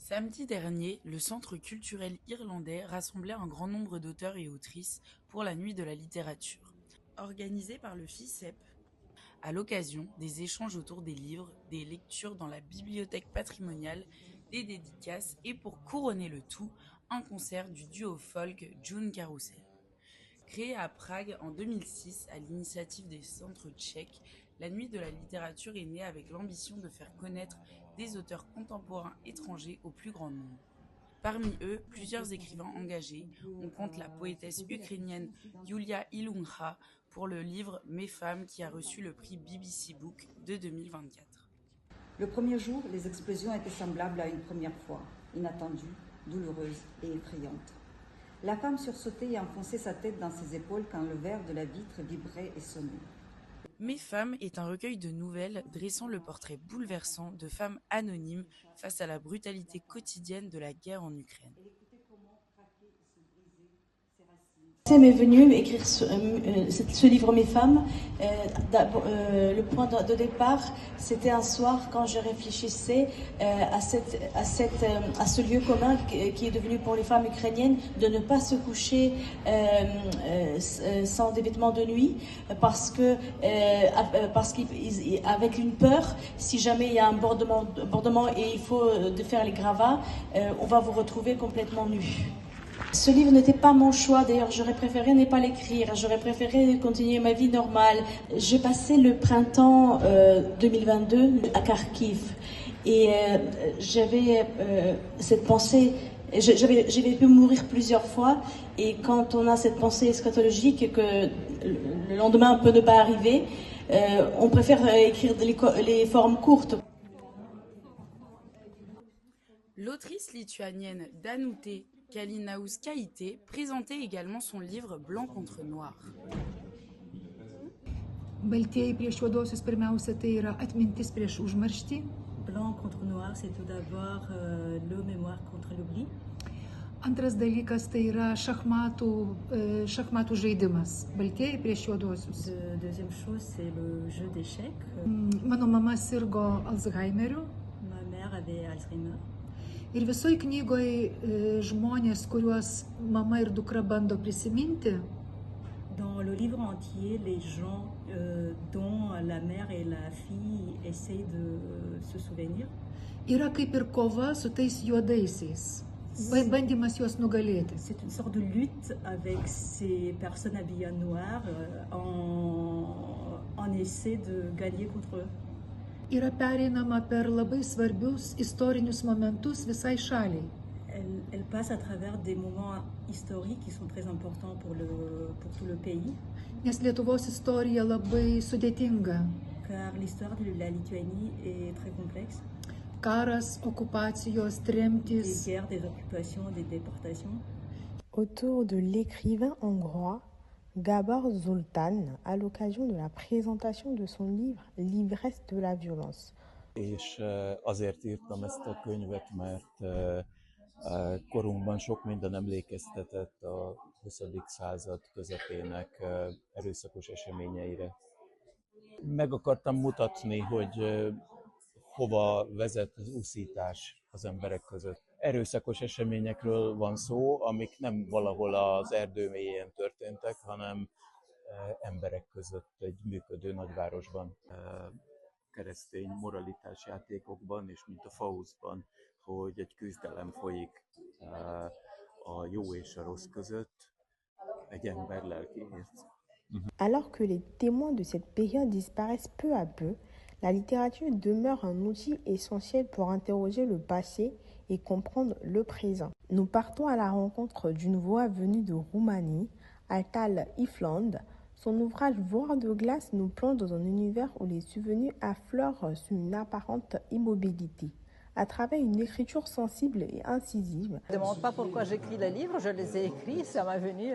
Samedi dernier, le Centre culturel irlandais rassemblait un grand nombre d'auteurs et autrices pour la Nuit de la littérature. Organisée par le FICEP, à l'occasion des échanges autour des livres, des lectures dans la bibliothèque patrimoniale, des dédicaces et pour couronner le tout, un concert du duo folk June Carousel. Créée à Prague en 2006 à l'initiative des centres tchèques, la Nuit de la littérature est née avec l'ambition de faire connaître des auteurs contemporains étrangers au plus grand nombre. Parmi eux, plusieurs écrivains engagés. On compte la poétesse ukrainienne Yulia Ilunga pour le livre Mes femmes qui a reçu le prix BBC Book de 2024. Le premier jour, les explosions étaient semblables à une première fois, inattendue, douloureuse et effrayante. La femme sursautait et enfonçait sa tête dans ses épaules quand le verre de la vitre vibrait et sonnait. Mes femmes est un recueil de nouvelles dressant le portrait bouleversant de femmes anonymes face à la brutalité quotidienne de la guerre en Ukraine. M'est venu écrire ce livre Mes femmes. Le point de départ, c'était un soir quand je réfléchissais à ce lieu commun qui est devenu pour les femmes ukrainiennes de ne pas se coucher sans des vêtements de nuit parce qu'avec une peur, si jamais il y a un bordement et il faut de faire les gravats, on va vous retrouver complètement nus. Ce livre n'était pas mon choix, d'ailleurs j'aurais préféré ne pas l'écrire, j'aurais préféré continuer ma vie normale. J'ai passé le printemps 2022 à Kharkiv et j'avais cette pensée, j'avais pu mourir plusieurs fois et quand on a cette pensée eschatologique que le lendemain peut ne pas arriver, on préfère écrire les formes courtes. L'autrice lituanienne Danutė Kalinauskaitė présentait également son livre Blanc contre noir. Baltieji prieš juoduosius pirmiausia tai yra atmintis prieš užmarštį. Blanc contre noir, c'est tout d'abord le mémoire contre l'oubli. Antras dalykas tai yra šachmatų žaidimas. Baltieji prieš juoduosius. Deuxième chose, c'est le jeu d'échecs. Mano mama sirgo Alzheimeriu. Ma mère avait Alzheimer. Ir visoje knygoje žmonės, kuriuos mama ir dukra bando prisiminti, dans le livre entier, les gens dont la mère et la fille essayent de se souvenir, yra kaip ir kova su tais juodaisiais, bandymas juos nugalėti. C'est une sorte de lutte avec ces personnes habillées en noir en essaie de gagner contre eux. Yra pereinama per labai svarbius istorinius momentus visai šaliai. Elle passe à travers des moments historiques qui sont très importants pour tout le pays. Nes Lietuvos istorija labai sudėtinga. Car l'histoire de la Lituanie est très complexe. Karas, okupacijos, tremtys. Des guerres, des occupations, des déportations. Autour de l'écrivain hongrois Gábor Zoltán, à l'occasion de la présentation de son livre L'ivresse de la violence. És azért írtam ezt a könyvet, mert korunkban sok minden emlékeztetett a 20. század közepének erőszakos eseményeire. Meg akartam mutatni, hogy hova vezet az úszítás az emberek között. Erőszakos eseményekről van szó, amik nem valahol az erdő mélyén történtek, hanem emberek között egy működő nagyvárosban. Keresztény moralitás játékokban, és mint a Faustban, hogy egy küzdelem folyik a jó és a rossz között, egy ember lelkéért. Alors que les témoins de cette période disparaissent peu à peu, la littérature demeure un outil essentiel pour interroger le passé et comprendre le présent. Nous partons à la rencontre d'une voix venue de Roumanie, Altal Ifland. Son ouvrage Voir de glace nous plonge dans un univers où les souvenirs affleurent sur une apparente immobilité. À travers une écriture sensible et incisive. Je ne me demande pas pourquoi j'écris les livres, je les ai écrits, ça m'est venu.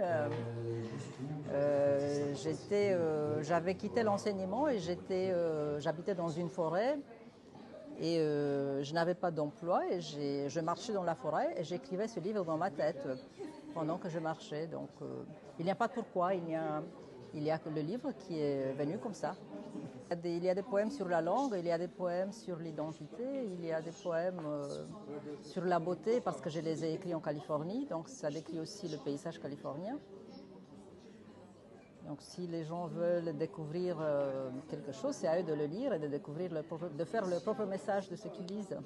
J'avais quitté l'enseignement et j'habitais dans une forêt et je n'avais pas d'emploi et je marchais dans la forêt et j'écrivais ce livre dans ma tête pendant que je marchais. Donc il n'y a pas de pourquoi, il y a que le livre qui est venu comme ça. Il y a des poèmes sur la langue, il y a des poèmes sur l'identité, il y a des poèmes sur la beauté, parce que je les ai écrits en Californie, donc ça décrit aussi le paysage californien. Donc si les gens veulent découvrir quelque chose, c'est à eux de le lire et de découvrir de faire leur propre message de ce qu'ils lisent.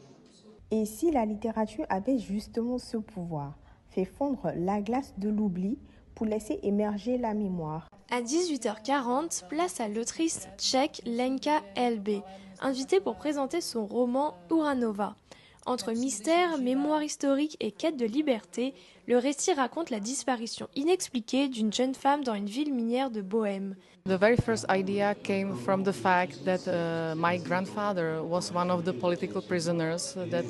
Et si la littérature avait justement ce pouvoir, fait fondre la glace de l'oubli pour laisser émerger la mémoire. À 18h40, place à l'autrice tchèque Lenka Elbe, invitée pour présenter son roman Uranova. Entre mystère, mémoire historique et quête de liberté, le récit raconte la disparition inexpliquée d'une jeune femme dans une ville minière de Bohême. The very first idea came from the fact that my grandfather was one of the political prisoners that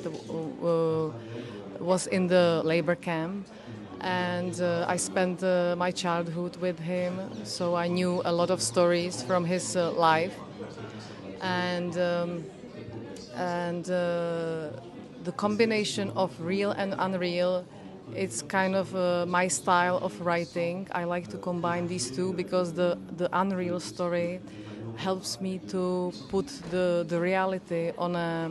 was in the labor camp. And I spent my childhood with him, so I knew a lot of stories from his life. And the combination of real and unreal, it's kind of my style of writing. I like to combine these two because the unreal story helps me to put the reality on a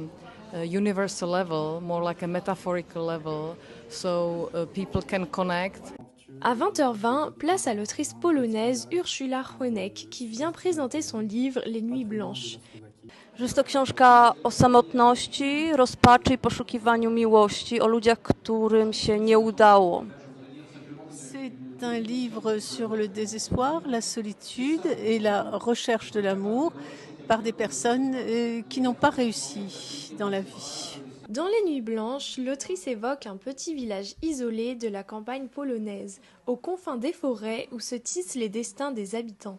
universal level, more like a metaphorical level, so people can connect. À 20h20, place à l'autrice polonaise Urszula Chłonek qui vient présenter son livre Les Nuits Blanches. Jest to książka o samotności, rozpaczy i poszukiwaniu miłości, o ludziach, którym się nie udało. C'est un livre sur le désespoir, la solitude et la recherche de l'amour par des personnes qui n'ont pas réussi dans la vie. Dans Les Nuits Blanches, l'autrice évoque un petit village isolé de la campagne polonaise, aux confins des forêts où se tissent les destins des habitants.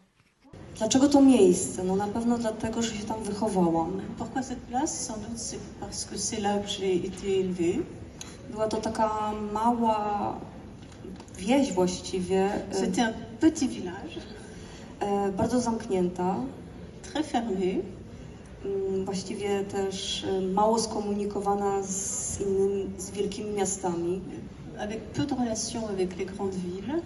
Dlaczego to miejsce? No na pewno dlatego, że się tam wychowałam. Pourquoi cette place? Sans doute c'est parce que c'est là que j'ai été élevée. Była to taka mała wieś właściwie. C'était un petit village. Bardzo zamknięta. Très fermée. Właściwie też mało skomunikowana z wielkimi miastami. Avec peu de relations avec les grandes villes.